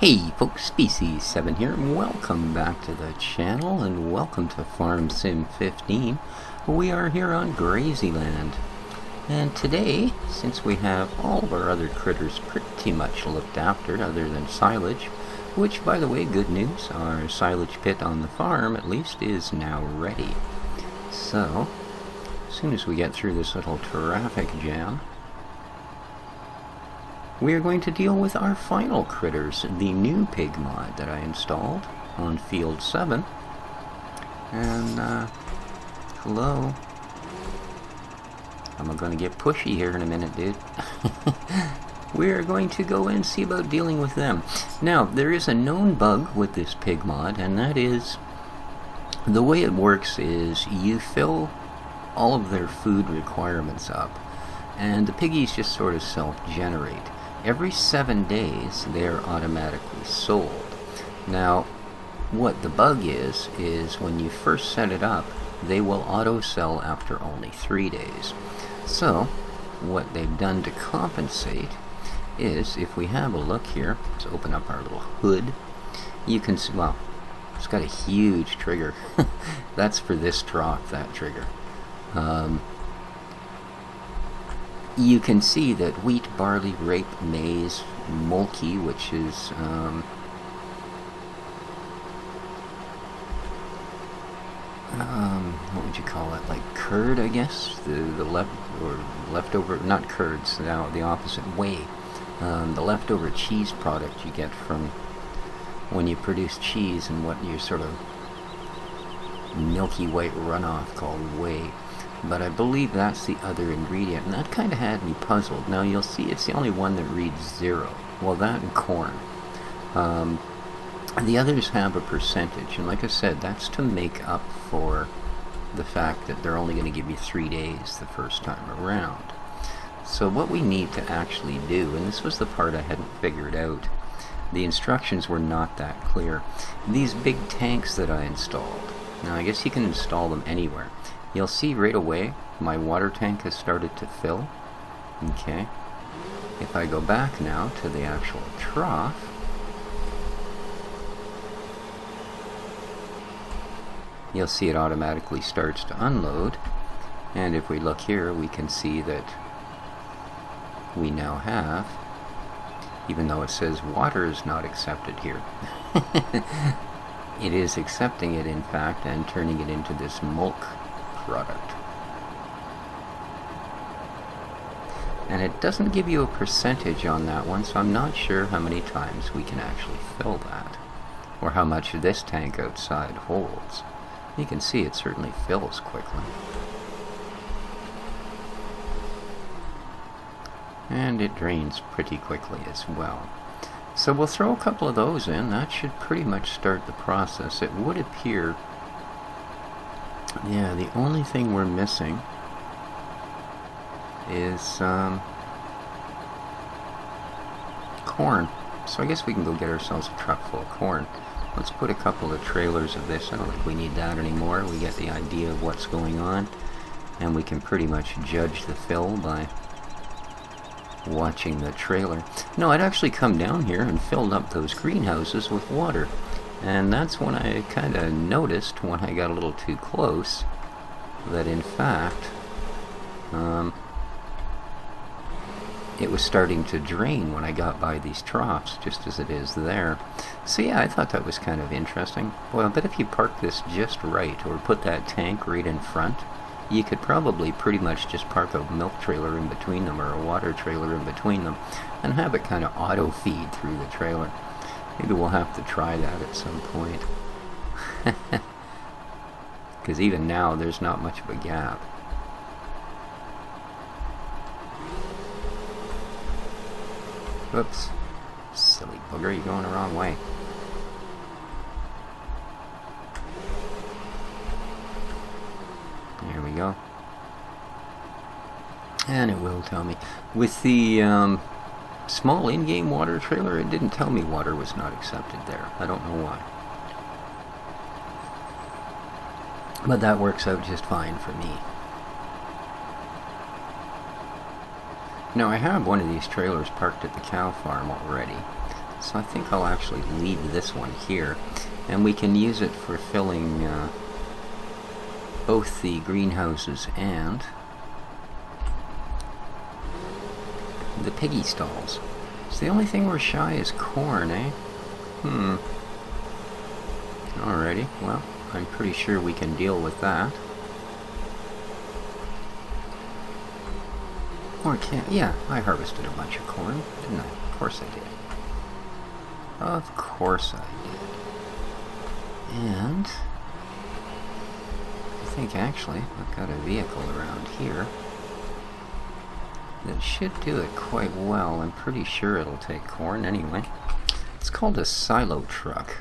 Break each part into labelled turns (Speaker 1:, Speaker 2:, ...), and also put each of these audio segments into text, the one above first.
Speaker 1: Hey folks, Species7 here, and welcome back to the channel, and welcome to Farm Sim 15. We are here on Grazyland, and today, since we have all of our other critters pretty much looked after, other than silage, which, by the way, good news, our silage pit on the farm, at least, is now ready. So, as soon as we get through this little traffic jam, we are going to deal with our final critters, the new pig mod that I installed on Field 7. And, hello. I'm going to get pushy here in a minute, dude. We're going to go and see about dealing with them. Now, there is a known bug with this pig mod, and that is, the way it works is you fill all of their food requirements up, and the piggies just sort of self-generate. Every 7 days, they are automatically sold. Now, what the bug is when you first set it up, they will auto-sell after only 3 days. So, what they've done to compensate is, if we have a look here, let's open up our little hood, you can see, well, it's got a huge trigger. That's for this trough, that trigger. You can see that wheat, barley, rape, maize, mulkey, which is what would you call it? Like curd, I guess. The leftover, not curds. Now the opposite, whey. The leftover cheese product you get from when you produce cheese, and what your sort of milky white runoff called whey. But I believe that's the other ingredient, and that kind of had me puzzled. Now you'll see it's the only one that reads 0. Well, that and corn. The others have a percentage, and like I said, that's to make up for the fact that they're only going to give you 3 days the first time around. So what we need to actually do, and this was the part I hadn't figured out, the instructions were not that clear. These big tanks that I installed, now I guess you can install them anywhere. You'll see right away my water tank has started to fill. Okay. If I go back now to the actual trough, you'll see it automatically starts to unload. And if we look here, we can see that we now have, even though it says water is not accepted here, it is accepting it in fact and turning it into this milk product. And it doesn't give you a percentage on that one, so I'm not sure how many times we can actually fill that, or how much this tank outside holds. You can see it certainly fills quickly. And it drains pretty quickly as well. So we'll throw a couple of those in. That should pretty much start the process. It would appear, yeah, the only thing we're missing is corn. So I guess we can go get ourselves a truck full of corn. Let's put a couple of trailers of this. I don't think we need that anymore. We get the idea of what's going on, and we can pretty much judge the fill by watching the trailer. No, I'd actually come down here and filled up those greenhouses with water. And that's when I kind of noticed, when I got a little too close, that in fact, it was starting to drain when I got by these troughs, just as it is there. So yeah, I thought that was kind of interesting. Well, I bet if you park this just right, or put that tank right in front, you could probably pretty much just park a milk trailer in between them, or a water trailer in between them, and have it kind of auto-feed through the trailer. Maybe we'll have to try that at some point. Because even now, there's not much of a gap. Whoops. Silly booger, you're going the wrong way. There we go. And it will tell me. With the small in-game water trailer, it didn't tell me water was not accepted there. I don't know why. But that works out just fine for me. Now I have one of these trailers parked at the cow farm already, so I think I'll actually leave this one here, and we can use it for filling both the greenhouses and the piggy stalls. So the only thing we're shy is corn, eh? Alrighty, well, I'm pretty sure we can deal with that. Or can't, yeah, I harvested a bunch of corn, didn't I? Of course I did. Of course I did. And I think actually I've got a vehicle around here that should do it quite well. I'm pretty sure it'll take corn anyway. It's called a silo truck.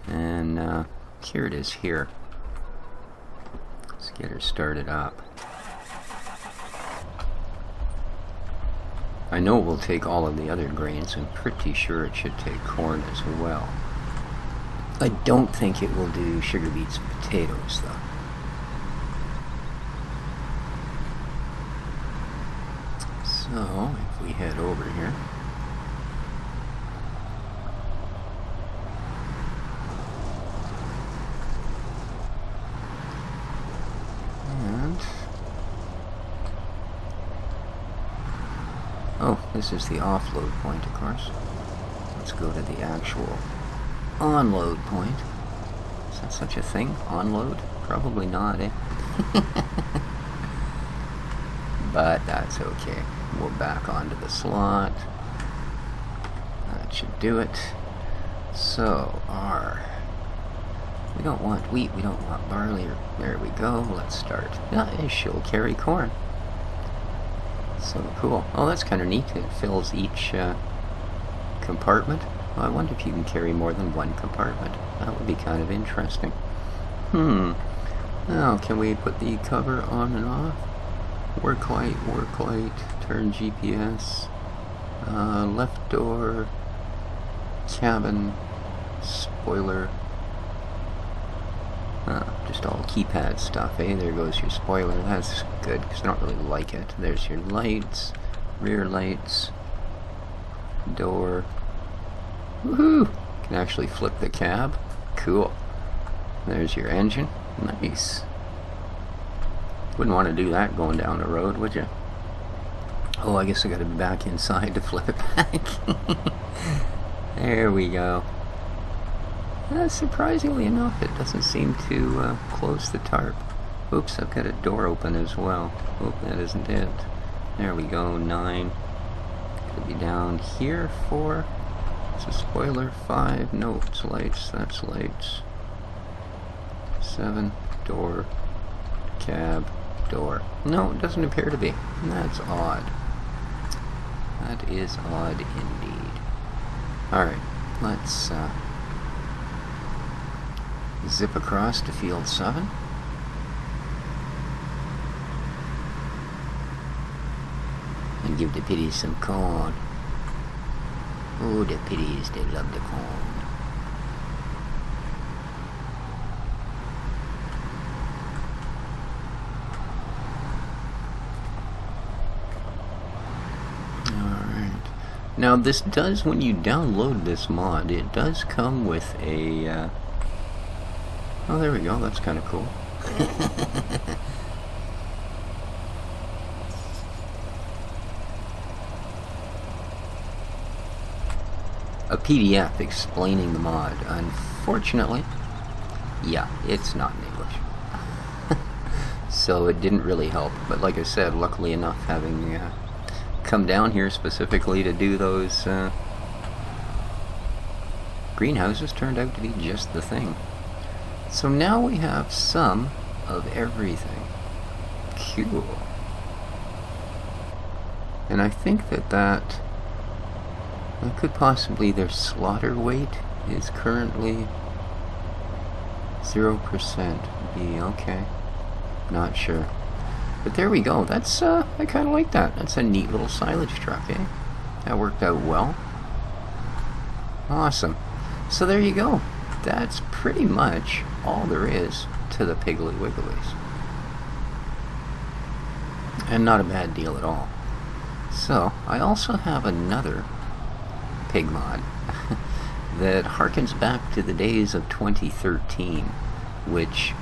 Speaker 1: And here it is here. Let's get her started up. I know it will take all of the other grains. I'm pretty sure it should take corn as well. I don't think it will do sugar beets and potatoes, though. So, if we head over here. And oh, this is the offload point, of course. Let's go to the actual onload point. Is that such a thing? Onload? Probably not, eh? But that's okay. We're back onto the slot. That should do it. So, we don't want wheat, we don't want barley. There we go. Let's start. Yeah, she'll carry corn. So cool. Oh, that's kind of neat. It fills each compartment. Well, I wonder if you can carry more than one compartment. That would be kind of interesting. Now, can we put the cover on and off? Work light, turn GPS, left door, cabin, spoiler. Just all keypad stuff, eh? There goes your spoiler. That's good, because I don't really like it. There's your lights, rear lights, door. Woohoo! Can actually flip the cab. Cool. There's your engine. Nice. Wouldn't want to do that going down the road, would you? Oh, I guess I got to be back inside to flip it back. There we go. Surprisingly enough, it doesn't seem to close the tarp. Oops, I've got a door open as well. Oh, that isn't it. There we go, 9. Could be down here, 4. It's a spoiler, 5. No, it's lights, that's lights. 7, door, cab, door. No, it doesn't appear to be. That's odd. That is odd indeed. Alright, let's zip across to field 7. And give the piggies some corn. Oh, the piggies, they love the corn. Now this does, when you download this mod, it does come with a, oh there we go, that's kind of cool. A PDF explaining the mod. Unfortunately, yeah, it's not in English. So it didn't really help, but like I said, luckily enough, having come down here specifically to do those greenhouses turned out to be just the thing. So now we have some of everything. Cool. And I think that could possibly, their slaughter weight is currently 0%. Be okay. Not sure. But there we go. That's, I kind of like that. That's a neat little silage truck, eh? That worked out well. Awesome. So there you go. That's pretty much all there is to the Piggly Wigglies. And not a bad deal at all. So, I also have another pig mod that harkens back to the days of 2013, which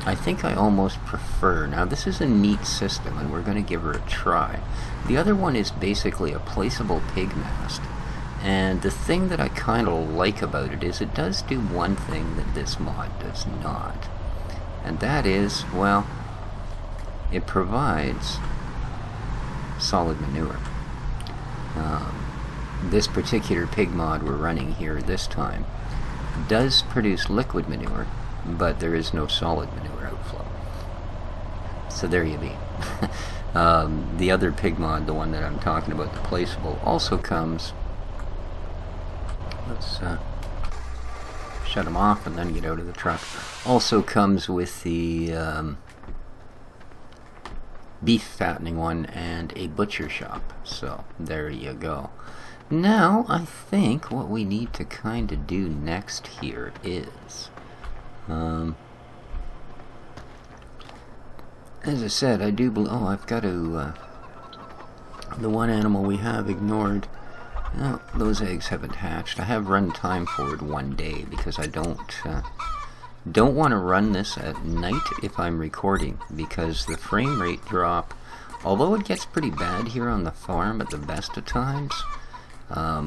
Speaker 1: I think I almost prefer. Now, this is a neat system, and we're going to give her a try. The other one is basically a placeable pig mast, and the thing that I kind of like about it is it does do one thing that this mod does not, and that is, well, it provides solid manure. This particular pig mod we're running here this time does produce liquid manure, but there is no solid manure outflow. So there you be. The other pig mod, the one that I'm talking about, the placeable, also comes... Let's shut them off and then get out of the truck. Also comes with the beef fattening one and a butcher shop. So there you go. Now I think what we need to kind of do next here is... as I said, I do believe... Oh, I've got to... the one animal we have ignored... No, those eggs haven't hatched. I have run time forward 1 day because I don't want to run this at night if I'm recording, because the frame rate drop, although it gets pretty bad here on the farm at the best of times,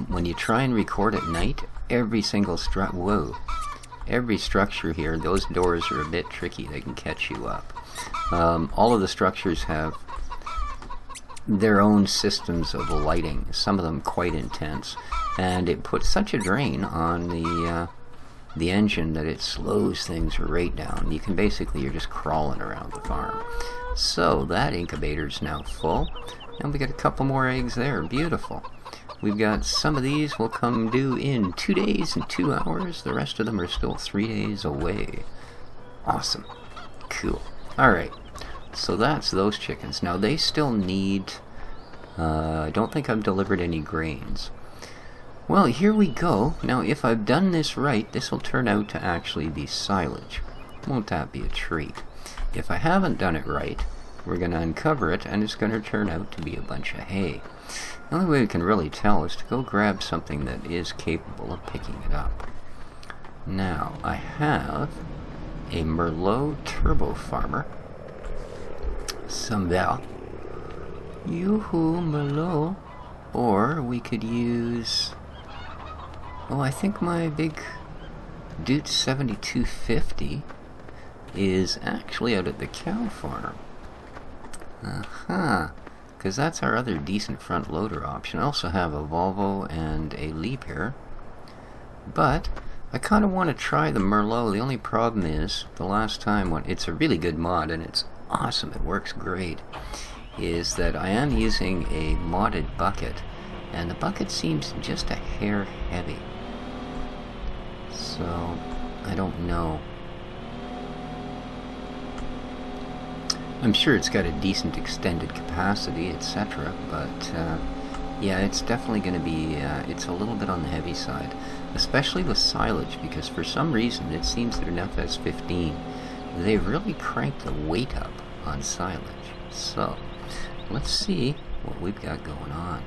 Speaker 1: when you try and record at night, every structure here, those doors are a bit tricky. They can catch you up. All of the structures have their own systems of lighting, some of them quite intense, and it puts such a drain on the engine that it slows things right down. You can basically, you're just crawling around the farm. So that incubator's now full, and we got a couple more eggs there. Beautiful. We've got some of these will come due in 2 days and 2 hours. The rest of them are still 3 days away. Awesome. Cool. Alright. So that's those chickens. Now they still need... I don't think I've delivered any grains. Well, here we go. Now if I've done this right, this will turn out to actually be silage. Won't that be a treat? If I haven't done it right, we're going to uncover it and it's going to turn out to be a bunch of hay. The only way we can really tell is to go grab something that is capable of picking it up. Now, I have a Merlot Turbo Farmer. Some bell. Yoo-hoo, Merlot. Or we could use... Oh, I think my big Dude 7250 is actually out at the cow farm. Because that's our other decent front loader option. I also have a Volvo and a Leap here. But I kind of want to try the Merlot. The only problem is, the last time, when it's a really good mod and it's awesome, it works great, is that I am using a modded bucket, and the bucket seems just a hair heavy. So, I don't know. I'm sure it's got a decent extended capacity, etc., but yeah, it's definitely going to be, it's a little bit on the heavy side, especially with silage, because for some reason it seems that in FS15 they've really cranked the weight up on silage. So, let's see what we've got going on.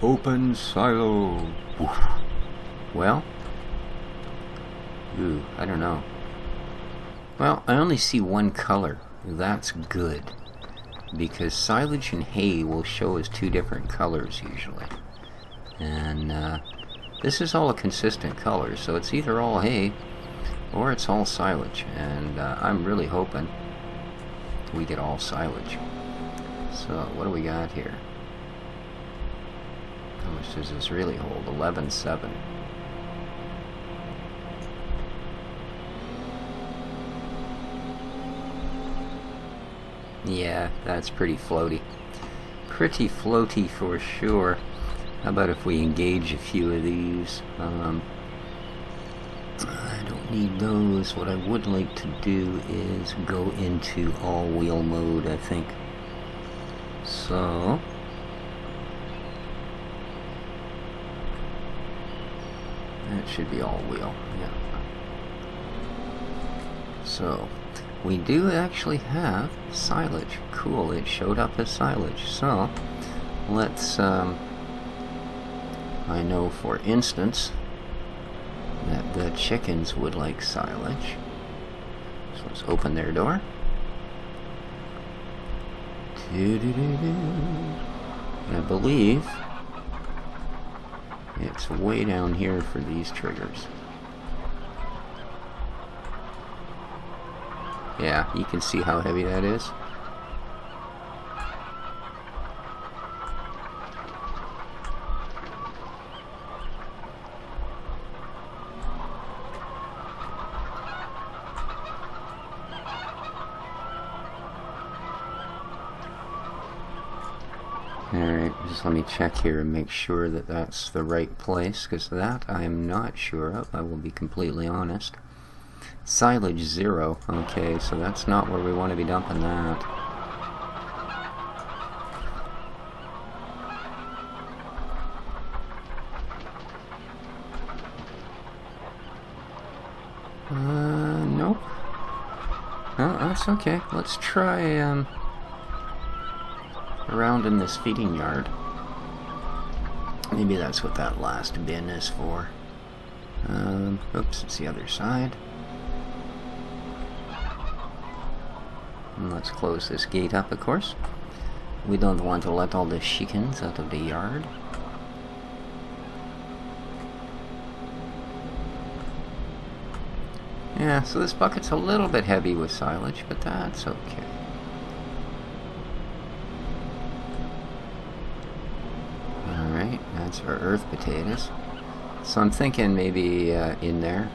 Speaker 1: Open silo. Oof. Well, I don't know. Well, I only see one color. That's good, because silage and hay will show as 2 different colors usually. And this is all a consistent color, so it's either all hay or it's all silage. And I'm really hoping we get all silage. So, what do we got here? How much does this really hold? 11.7. Yeah, that's pretty floaty. Pretty floaty for sure. How about if we engage a few of these? I don't need those. What I would like to do is go into all-wheel mode, I think. So... that should be all-wheel, yeah. So... we do actually have silage. Cool, it showed up as silage. So, let's I know, for instance, that the chickens would like silage. So let's open their door. And I believe it's way down here for these triggers. Yeah, you can see how heavy that is. Alright, just let me check here and make sure that that's the right place, because that I am not sure of, I will be completely honest. Silage 0, okay, so that's not where we want to be dumping that. Nope. Oh, that's okay. Let's try, around in this feeding yard. Maybe that's what that last bin is for. Oops, it's the other side. And let's close this gate up, of course. We don't want to let all the chickens out of the yard. Yeah, so this bucket's a little bit heavy with silage, but that's okay. Alright, that's our earth potatoes. So I'm thinking maybe in there.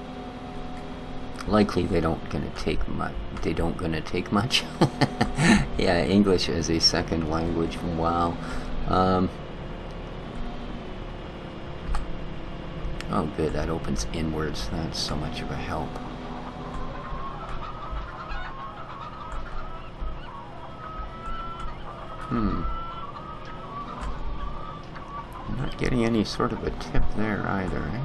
Speaker 1: Likely they don't gonna take much. They don't gonna take much. Yeah, English as a second language. Wow. Oh, good. That opens inwards. That's so much of a help. I'm not getting any sort of a tip there either, eh?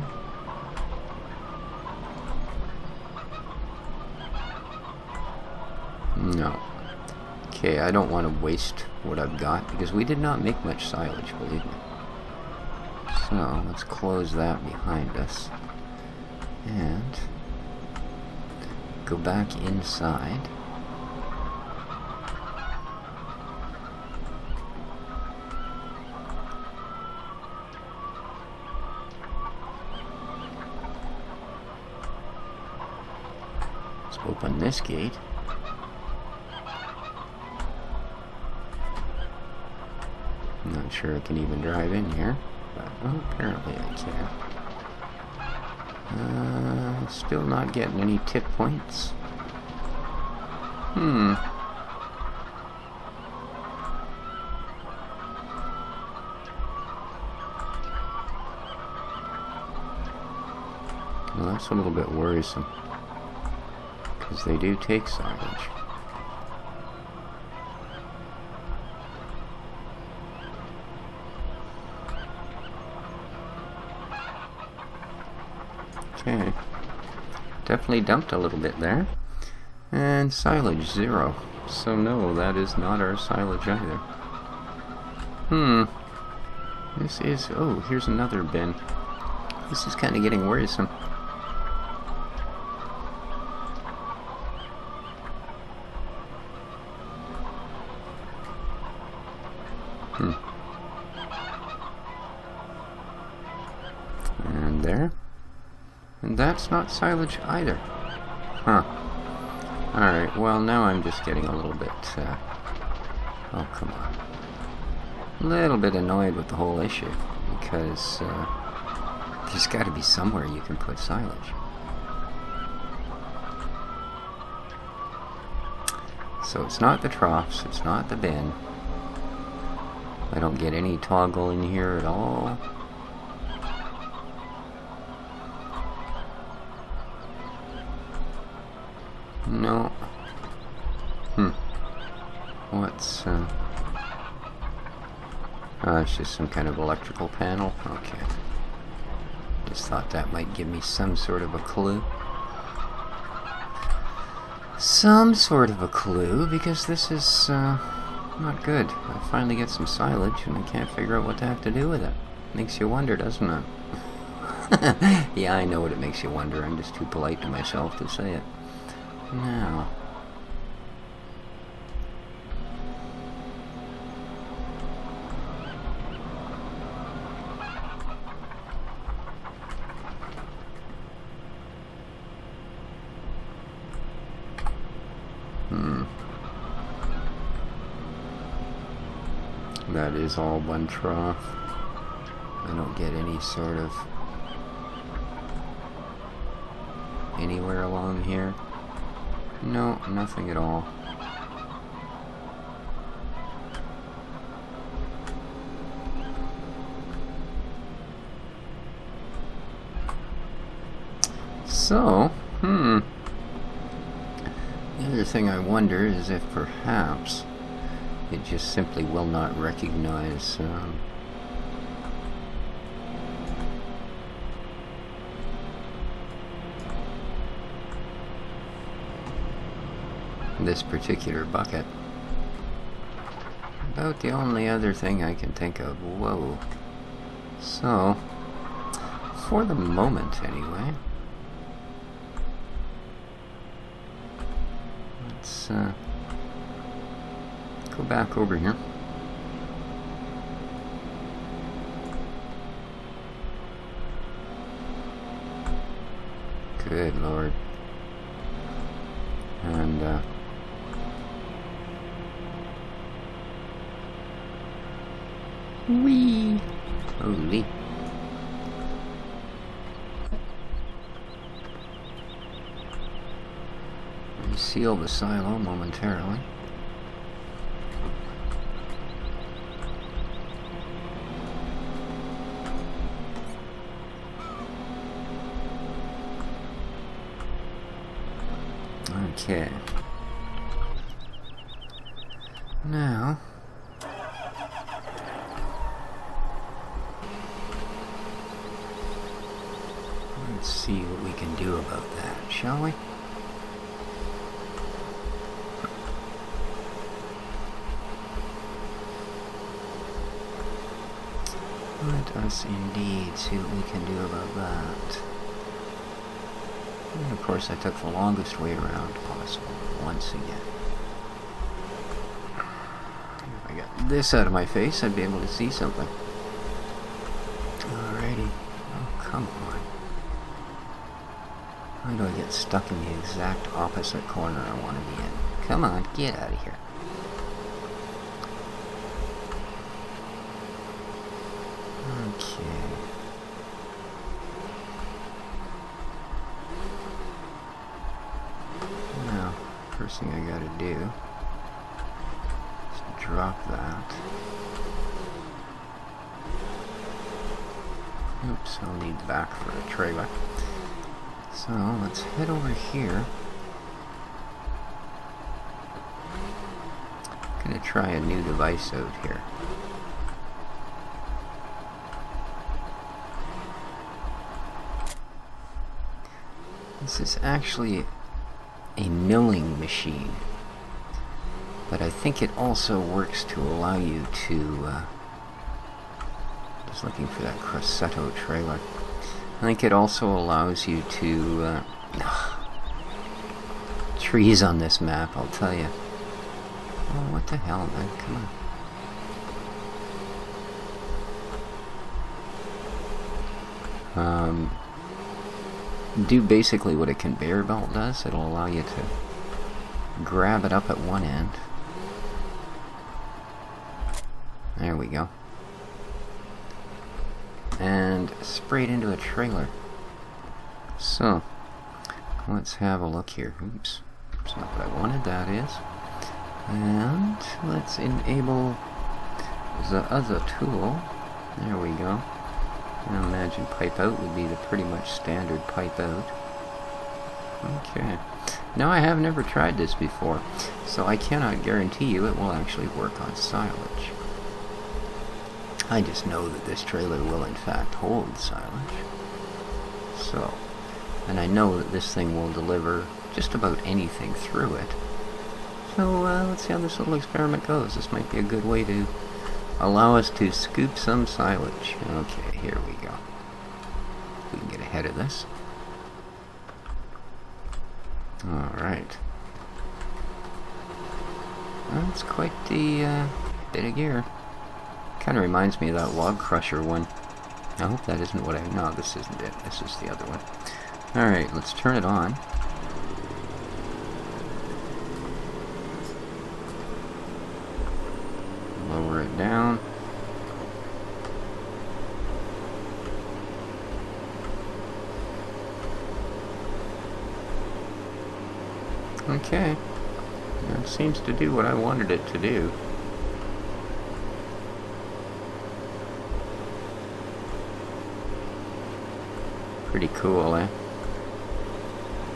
Speaker 1: No. Okay, I don't want to waste what I've got, because we did not make much silage, believe me. So, let's close that behind us. And go back inside. Let's open this gate. I'm not sure I can even drive in here, but apparently I can. Still not getting any tip points. Well, that's a little bit worrisome, because they do take silage. Okay, definitely dumped a little bit there. And silage 0. So no, that is not our silage either. This is, oh, here's another bin. This is kind of getting worrisome. And there. And that's not silage either. Huh. Alright, well now I'm just getting a little bit, oh come on. A little bit annoyed with the whole issue, because, there's gotta be somewhere you can put silage. So it's not the troughs, it's not the bin. I don't get any toggle in here at all. No. What's, oh, it's just some kind of electrical panel? Okay. Just thought that might give me some sort of a clue. Some sort of a clue, because this is, not good. I finally get some silage, and I can't figure out what to have to do with it. Makes you wonder, doesn't it? Yeah, I know what it makes you wonder. I'm just too polite to myself to say it. Now... That is all one trough. I don't get any sort of... anywhere along here. No, nothing at all. So, the other thing I wonder is if perhaps it just simply will not recognize this particular bucket. About the only other thing I can think of. Whoa. So, for the moment anyway, let's go back over here. Good Lord. And whee! Holy. Reseal the silo momentarily. Okay. Now, let's see what we can do about that, shall we? Let us indeed see what we can do about that. And of course, I took the longest way around possible once again. If I got this out of my face, I'd be able to see something. Alrighty. Oh, come on. Why do I get stuck in the exact opposite corner I want to be in? Come on, get out of here. Okay. Now, first thing I gotta do is drop that. Oops, I'll need the back for a trailer. So, let's head over here. I'm gonna try a new device out here. This is actually a milling machine, but I think it also works to allow you to, just looking for that Grosseto trailer. I think it also allows you to, trees on this map, I'll tell you. Oh, what the hell, man, come on. Do basically what a conveyor belt does. It'll allow you to grab it up at one end. There we go. And spray it into a trailer. So, let's have a look here. Oops. That's not what I wanted, that is. And let's enable the other tool. There we go. I imagine pipe out would be the pretty much standard pipe out. Okay. Now I have never tried this before, so I cannot guarantee you it will actually work on silage. I just know that this trailer will in fact hold silage. So, and I know that this thing will deliver just about anything through it. So let's see how this little experiment goes. This might be a good way to allow us to scoop some silage. Okay, here we go. We can get ahead of this. Alright. That's quite the bit of gear. Kind of reminds me of that log crusher one. I hope that isn't what I... No, this isn't it. This is the other one. Alright, let's turn it on. Lower it down. Okay. It seems to do what I wanted it to do. Pretty cool, eh?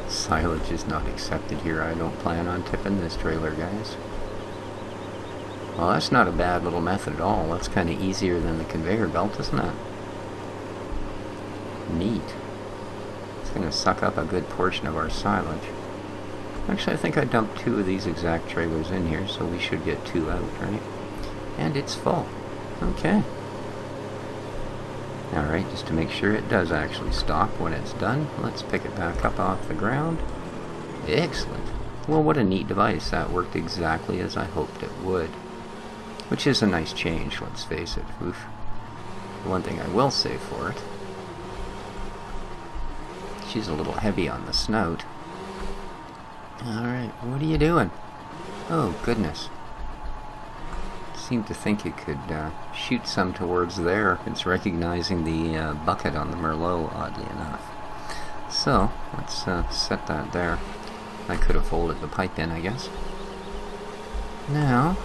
Speaker 1: Silage is not accepted here. I don't plan on tipping this trailer, guys. Well, that's not a bad little method at all. That's kind of easier than the conveyor belt, isn't it? Neat. It's going to suck up a good portion of our silage. Actually, I think I dumped 2 of these exact trailers in here, so we should get 2 out, right? And it's full. Okay. Alright, just to make sure it does actually stop when it's done, let's pick it back up off the ground. Excellent. Well, what a neat device. That worked exactly as I hoped it would. Which is a nice change, let's face it. Oof. One thing I will say for it, she's a little heavy on the snout. Alright, what are you doing? Oh, goodness. Seemed to think it could shoot some towards there. It's recognizing the bucket on the Merlot, oddly enough. So, let's set that there. I could have folded the pipe in, I guess. Now,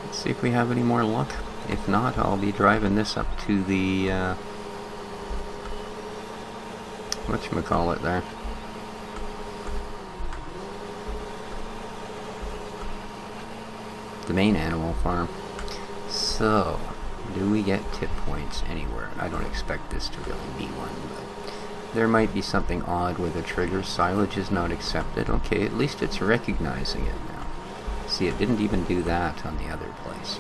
Speaker 1: let's see if we have any more luck. If not, I'll be driving this up to the, whatchamacallit there. The main animal farm. So, do we get tip points anywhere? I don't expect this to really be one, but there might be something odd with a trigger. Silage is not accepted. Okay, at least it's recognizing it now. See, it didn't even do that on the other place.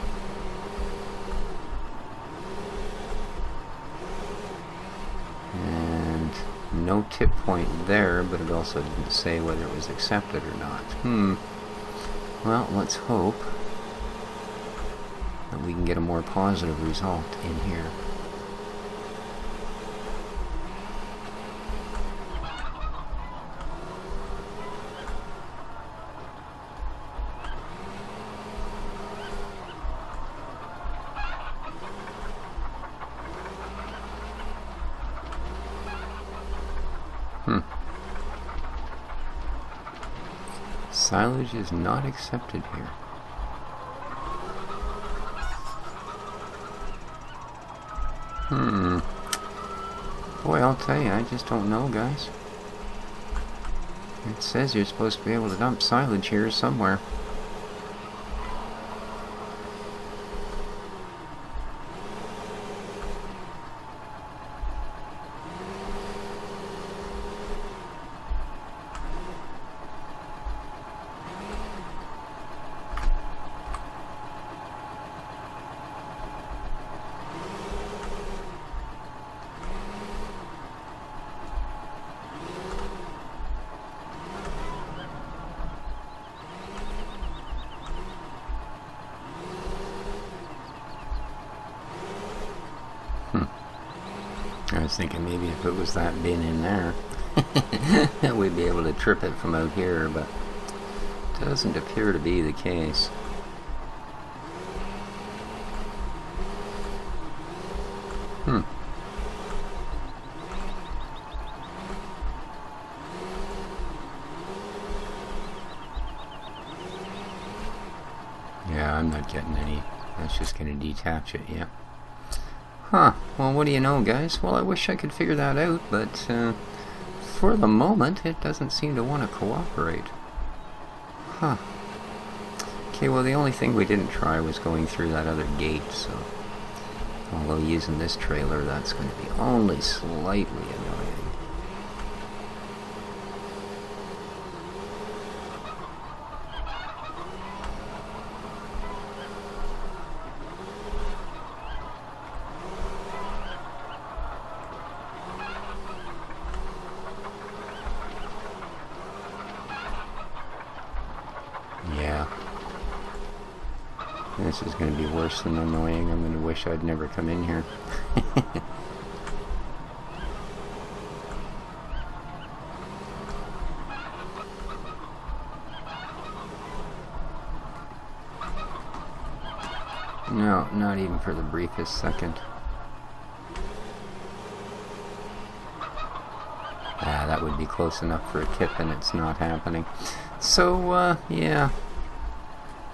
Speaker 1: And no tip point there, but it also didn't say whether it was accepted or not. Well, let's hope that we can get a more positive result in here. Silage is not accepted here. Boy, I'll tell you, I just don't know, guys. It says you're supposed to be able to dump silage here somewhere. I was thinking maybe if it was that bin in there, we'd be able to trip it from out here, but it doesn't appear to be the case. Yeah, I'm not getting any. That's just going to detach it, yeah. Huh, well, what do you know, guys? Well, I wish I could figure that out, but for the moment, it doesn't seem to want to cooperate. Huh. Okay, well, the only thing we didn't try was going through that other gate, so... Although using this trailer, that's going to be only slightly annoying. This is going to be worse than annoying. I'm going to wish I'd never come in here. No, not even for the briefest second. Ah, that would be close enough for a tip, and it's not happening. So, yeah.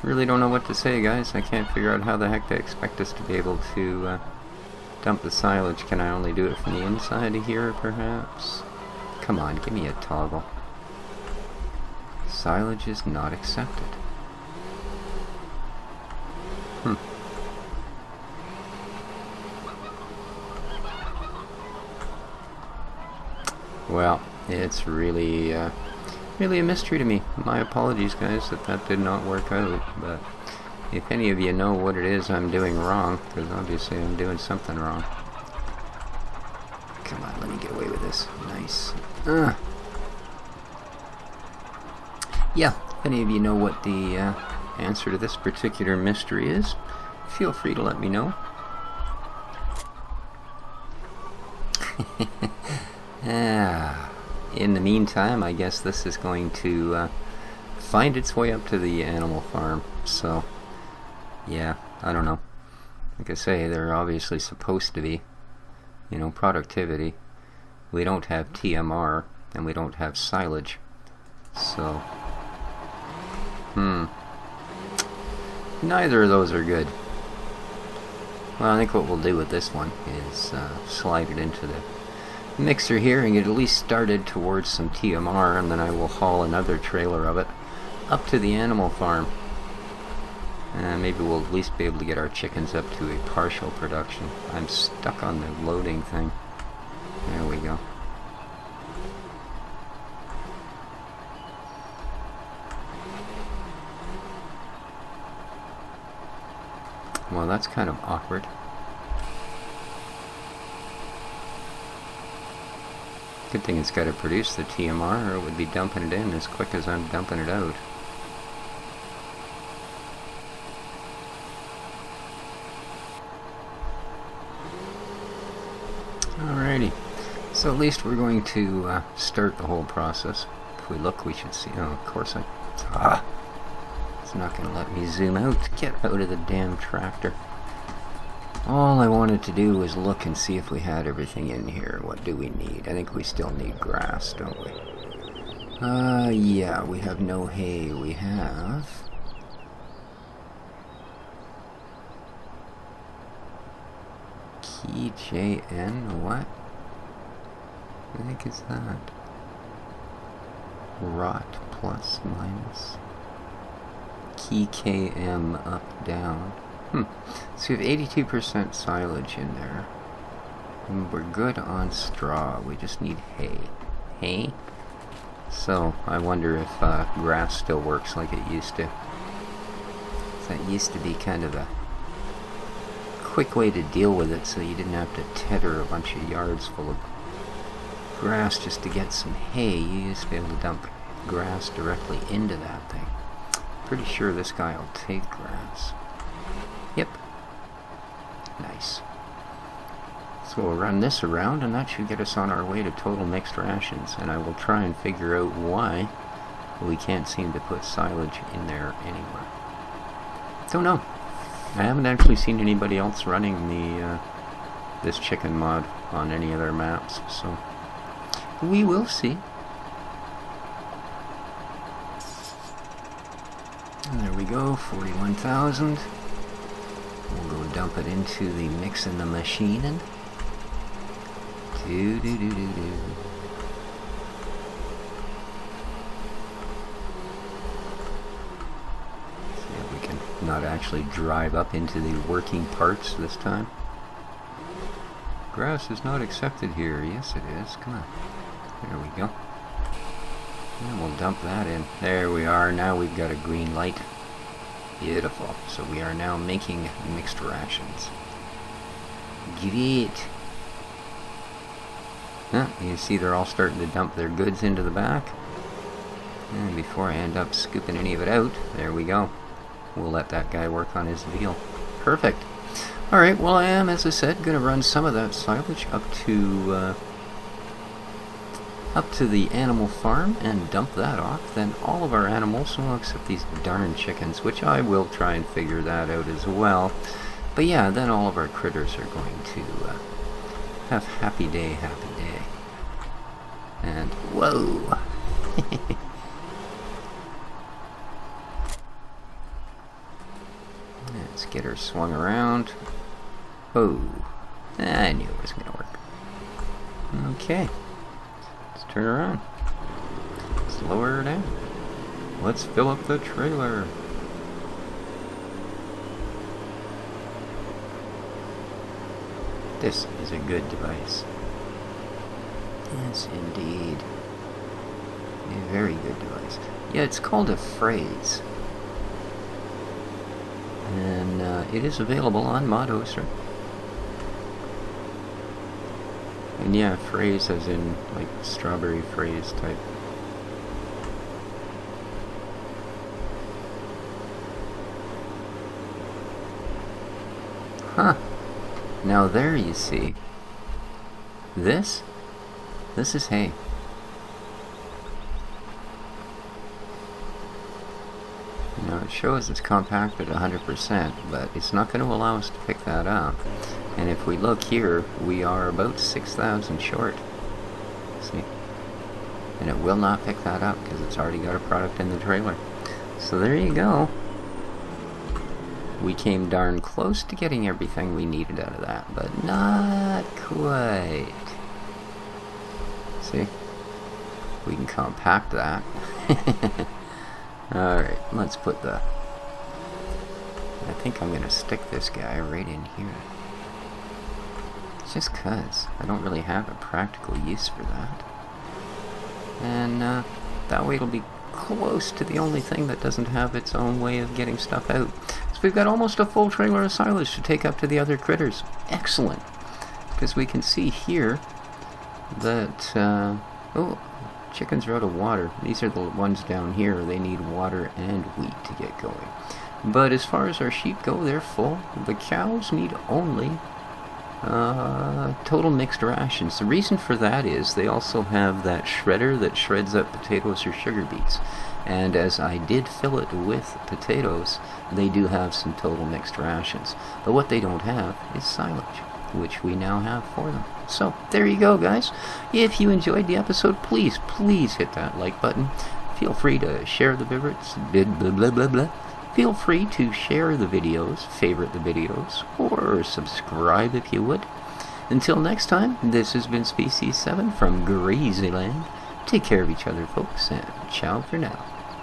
Speaker 1: Really don't know what to say, guys. I can't figure out how the heck they expect us to be able to dump the silage. Can I only do it from the inside of here, perhaps? Come on, give me a toggle. Silage is not accepted. Well, it's really, really a mystery to me. My apologies, guys, that did not work out. But if any of you know what it is I'm doing wrong, because obviously I'm doing something wrong. Come on, let me get away with this. Nice. Yeah, if any of you know what the answer to this particular mystery is, feel free to let me know. In the meantime, I guess this is going to find its way up to the animal farm. So, yeah, I don't know. Like I say, they're obviously supposed to be, you know, productivity. We don't have TMR, and we don't have silage. So, neither of those are good. Well, I think what we'll do with this one is slide it into the mixer here and get at least started towards some TMR, and then I will haul another trailer of it up to the animal farm. And maybe we'll at least be able to get our chickens up to a partial production. I'm stuck on the loading thing. There we go. Well, that's kind of awkward. Good thing it's got to produce the TMR, or it would be dumping it in as quick as I'm dumping it out. Alrighty, so at least we're going to start the whole process. If we look, we should see. Oh, of course it's not going to let me zoom out. Get out of the damn tractor. All I wanted to do was look and see if we had everything in here. What do we need? I think we still need grass, don't we? Yeah, we have no hay. We have... Key JN? What? I think it's that. Rot plus minus. Key KM up down. So we have 82% silage in there. And we're good on straw. We just need hay. Hay? So, I wonder if grass still works like it used to. That used to be kind of a quick way to deal with it, so you didn't have to tether a bunch of yards full of grass just to get some hay. You used to be able to dump grass directly into that thing. Pretty sure this guy will take grass. Yep. Nice. So we'll run this around, and that should get us on our way to total mixed rations. And I will try and figure out why we can't seem to put silage in there anywhere. Don't know. I haven't actually seen anybody else running the this chicken mod on any other maps, so we will see. And there we go, 41,000. We'll go dump it into the mix in the machine. And see if we can not actually drive up into the working parts this time. Grass is not accepted here. Yes, it is. Come on. There we go. And we'll dump that in. There we are. Now we've got a green light. Beautiful. So we are now making mixed rations. Great. You see they're all starting to dump their goods into the back. And before I end up scooping any of it out, there we go. we'll let that guy work on his veal. Perfect. Alright, well I am, as I said, going to run some of that silage up to the animal farm and dump that off. Then all of our animals, well, except these darn chickens, which I will try and figure that out as well. But yeah, then all of our critters are going to have happy day. And whoa! Let's get her swung around. Oh, I knew it was going to work. Okay, let's turn around. Let's lower her down. Let's fill up the trailer. This is a good device. Yes, indeed. A very good device. Yeah, it's called a phrase. And it is available on Modhoster. And yeah, phrase as in like strawberry phrase type. Huh. Now there you see. This is hay. Now it shows it's compacted 100%, but it's not going to allow us to pick that up. And if we look here, we are about 6,000 short. See? And it will not pick that up because it's already got a product in the trailer. So there you go. We came darn close to getting everything we needed out of that, but not quite. See? We can compact that. Alright, let's put the... I think I'm going to stick this guy right in here. Just cause I don't really have a practical use for that. And that way it'll be close to the only thing that doesn't have its own way of getting stuff out. So we've got almost a full trailer of silage to take up to the other critters. Excellent! Because we can see here that... oh, chickens are out of water. These are the ones down here. They need water and wheat to get going. But as far as our sheep go, they're full. The cows need only total mixed rations. The reason for that is they also have that shredder that shreds up potatoes or sugar beets. And as I did fill it with potatoes, they do have some total mixed rations. But what they don't have is silage, which we now have for them. So, there you go, guys. If you enjoyed the episode, please hit that like button. Feel free to share the favorites, Feel free to share the videos, favorite the videos, or subscribe if you would. Until next time, this has been Species 7 from Grazyland. Take care of each other, folks, and ciao for now.